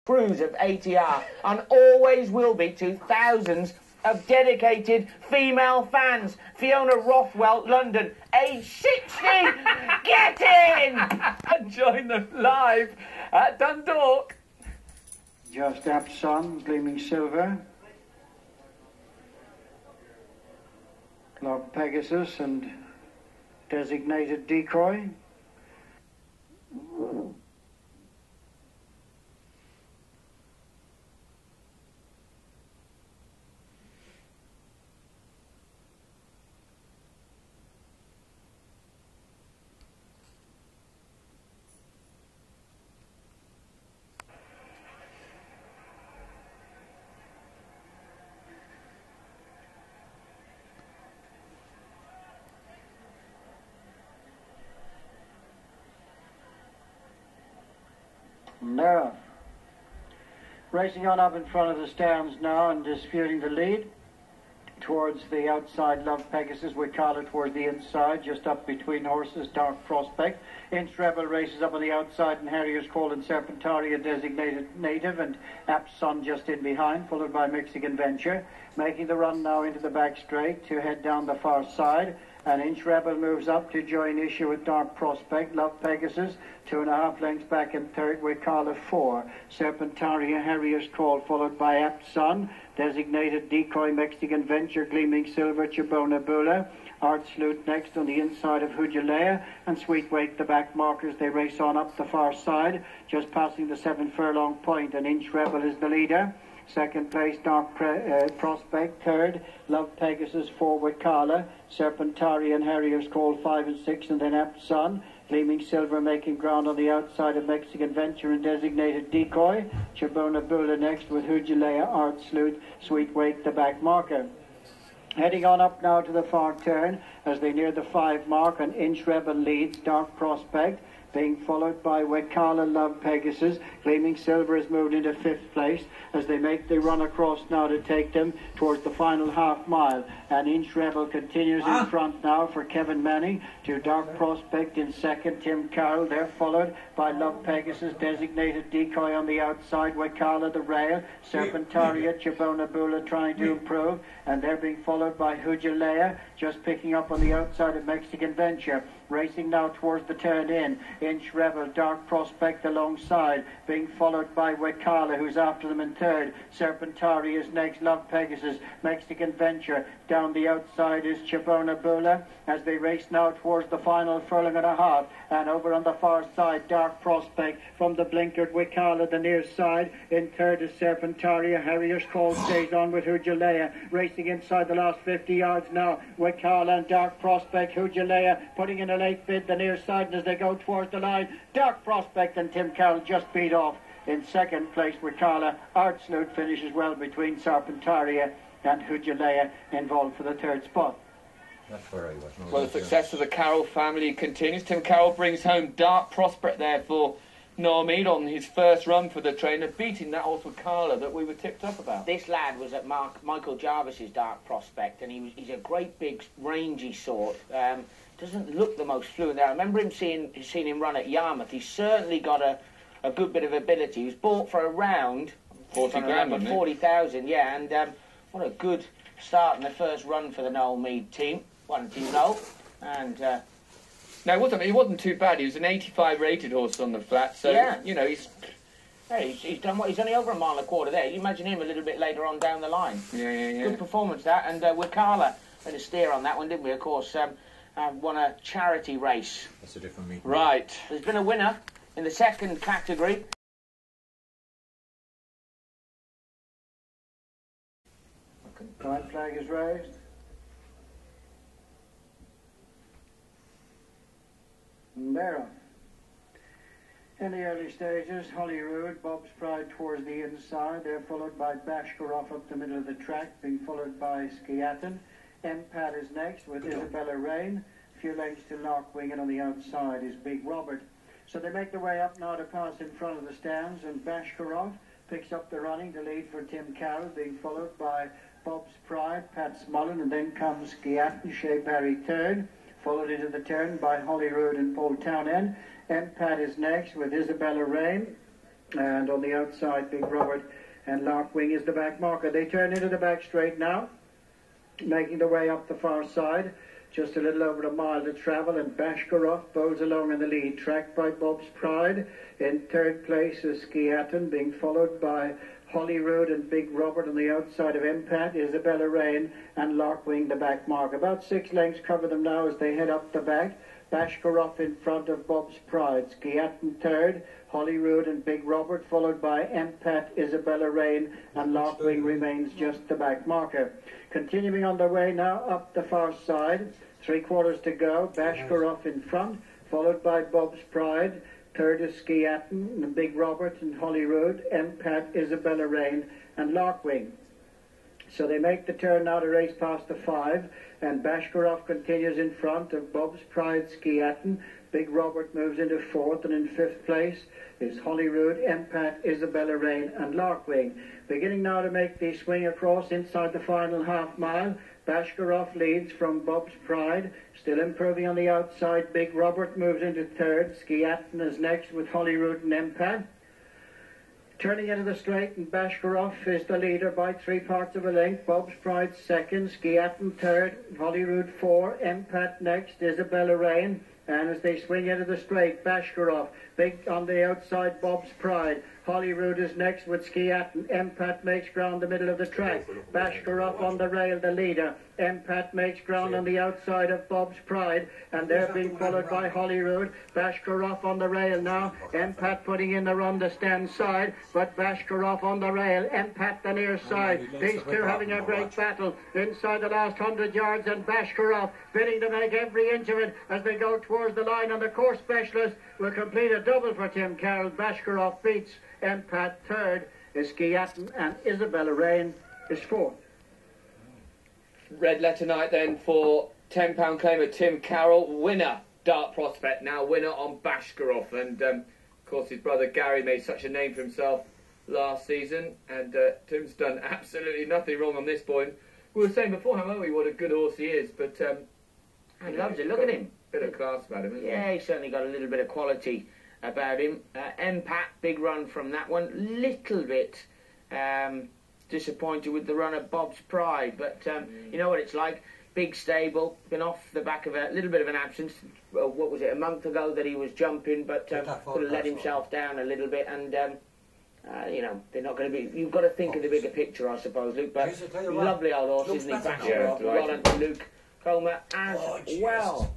crews of ATR and always will be to thousands of dedicated female fans. Fiona Rothwell, London, age 60. Get in! And join them live at Dundalk. Just up sun, gleaming silver. Log Pegasus and designated decoy. No. Racing on up in front of the stands now and disputing the lead. Towards the outside, Love Pegasus, Wicala towards the inside, just up between horses, Dark Prospect. Inch Rebel races up on the outside, and Harriers Call and Serpentaria, designated native, and Apt Sun just in behind, followed by Mexican Venture. Making the run now into the back straight to head down the far side. And Inch Rebel moves up to join issue with Dark Prospect. Love Pegasus, 2.5 lengths back in third, Wicala 4. Serpentaria, Harriers Call, followed by Apt Sun. Designated decoy, Mexican Venture, Gleaming Silver, Chibona Bula. Art Salute next on the inside of Hujilea, and Sweet Wake the back markers. They race on up the far side, just passing the 7 furlong point, and Inch Rebel is the leader. Second place, Dark Prospect. Third, Love Pegasus, 4, Wicala. Serpentaria and Harriers Call, 5 and 6, and then Apt Sun. Gleaming Silver making ground on the outside of Mexican Venture and designated decoy. Chibona Bula next with Hujilea, Art Salute, Sweet Wake the back marker. Heading on up now to the far turn as they near the 5 mark, and Inch Rebel leads. Dark Prospect being followed by Wicala, Love Pegasus. Gleaming Silver has moved into 5th place as they make the run across now to take them towards the final half mile. And Inch Rebel continues in front now for Kevin Manning to Dark Prospect in second, Tim Carroll. They're followed by Love Pegasus, designated decoy on the outside, Wicala the rail, Serpentaria, Chibona Bula trying to improve, and they're being followed by Hujilea, just picking up on the outside of Mexican Venture. Racing now towards the turn in. Inch Rebel, Dark Prospect alongside, being followed by Wicala, who's after them in third. Serpentaria is next, Love Pegasus, Mexican Venture. Down the outside is Chibona Bula as they race now towards the final furlong and a half. And over on the far side, Dark Prospect from the blinkered Wicala, the near side. In third is Serpentaria. Harriers Call stays on with Hujilea. Racing inside the last 50 yards now. Wicala and Dark Prospect. Hujilea putting in a late bid the near side, and as they go towards the line, Dark Prospect and Tim Carroll just beat off. In second place, Wicala. Art Salute finishes well between Serpentaria and Hujilea, involved for the third spot. That's where I was. Well, the success of the Carroll family continues. Tim Carroll brings home Dark Prospect there for Normead on his first run for the trainer, beating that horse Wicala that we were tipped up about. This lad was at Michael Jarvis's Dark Prospect, and he's a great big rangy sort. Doesn't look the most fluent there. I remember seeing him run at Yarmouth. He's certainly got a good bit of ability. He was bought for around 40,000, yeah, and what a good start in the first run for the Noel Mead team. 1-2-0, and no, it wasn't too bad. He was an 85 rated horse on the flat, so yeah. You know he's done what he's only over a mile and a quarter there. You imagine him a little bit later on down the line. Yeah. Good performance that, and Wicala had a steer on that one, didn't we? Of course, won a charity race. That's a different meeting. Right. There's been a winner in the second category. White flag is raised. And they're off. In the early stages, Holyrood, Bob's Pride towards the inside. They're followed by Bashkaroff up the middle of the track, being followed by Skiaton. Empad is next with Isabella Rain. A few lengths to Larkwing, and on the outside is Big Robert. So they make their way up now to pass in front of the stands, and Bashkaroff picks up the running to lead for Tim Carroll, being followed by Bob's Pride, Pat Smullen, and then comes Skiaton, Shea Barry third. Followed into the turn by Holyrood and Paul Townend. Empad is next with Isabella Rain. And on the outside, Big Robert and Larkwing is the back marker. They turn into the back straight now, making their way up the far side. Just a little over a mile to travel, and Bashkarov bowls along in the lead, tracked by Bob's Pride. In third place is Skiaton, being followed by Holyrood and Big Robert on the outside of Impat, Isabella Rain and Larkwing the back mark. About 6 lengths cover them now as they head up the back. Bashkarov in front of Bob's Pride, Skiaton third, Holyrood and Big Robert, followed by Impat, Isabella Rain, and Larkwing remains just the back marker. Continuing on their way now up the far side, 3/4 to go, Bashkarov in front, followed by Bob's Pride. Third is Skiaton and Big Robert and Holyrood, Impat, Isabella Rain and Larkwing. So they make the turn now to race past the 5, and Bashkarov continues in front of Bob's Pride, Skiaton. Big Robert moves into 4th, and in 5th place is Holyrood, Impat, Isabella Rain and Larkwing. Beginning now to make the swing across inside the final half mile. Bashkarov leads from Bob's Pride, still improving on the outside. Big Robert moves into 3rd. Skiaton is next with Holyrood and Impat. Turning into the straight, and Bashkarov is the leader by 3/4 of a length. Bob's Pride 2nd, Skiaton 3rd, Holyrood 4, Impat next, Isabella Rain. And as they swing into the straight, Bashkarov, big on the outside, Bob's Pride. Holyrood is next with Skiaton. Impat makes ground the middle of the track. Bashkarov on the rail, the leader. Impat makes ground on the outside of Bob's Pride, and they're being followed by Holyrood. Bashkarov on the rail now. Impat putting in the run the stand side, but Bashkarov on the rail. Impat the near side. These two having a great battle inside the last 100 yards, and Bashkarov bidding to make every inch of it as they go towards the line, and the course specialist will complete a double for Tim Carroll. Bashkarov beats Impat 3rd, is Skiaton, and Isabella Rain is 4th. Red letter night then for £10 claimer Tim Carroll, winner, Dart Prospect, now winner on Bashkarov, and of course his brother Gary made such a name for himself last season, and Tim's done absolutely nothing wrong on this point. We were saying before, how what a good horse he is, but he loves it, look at him. Bit of class about him, isn't Yeah, he's certainly got a little bit of quality about him. Impat, big run from that one. Little bit disappointed with the run of Bob's Pride, but you know what it's like. Big stable, been off the back of a little bit of an absence. Well, what was it, a month ago that he was jumping, but could have let himself down a little bit, and you know, they're not going to be. You've got to think of the bigger picture, I suppose, Luke. But lovely old horse, isn't he? Bashkarov, well done to Luke Comer as well.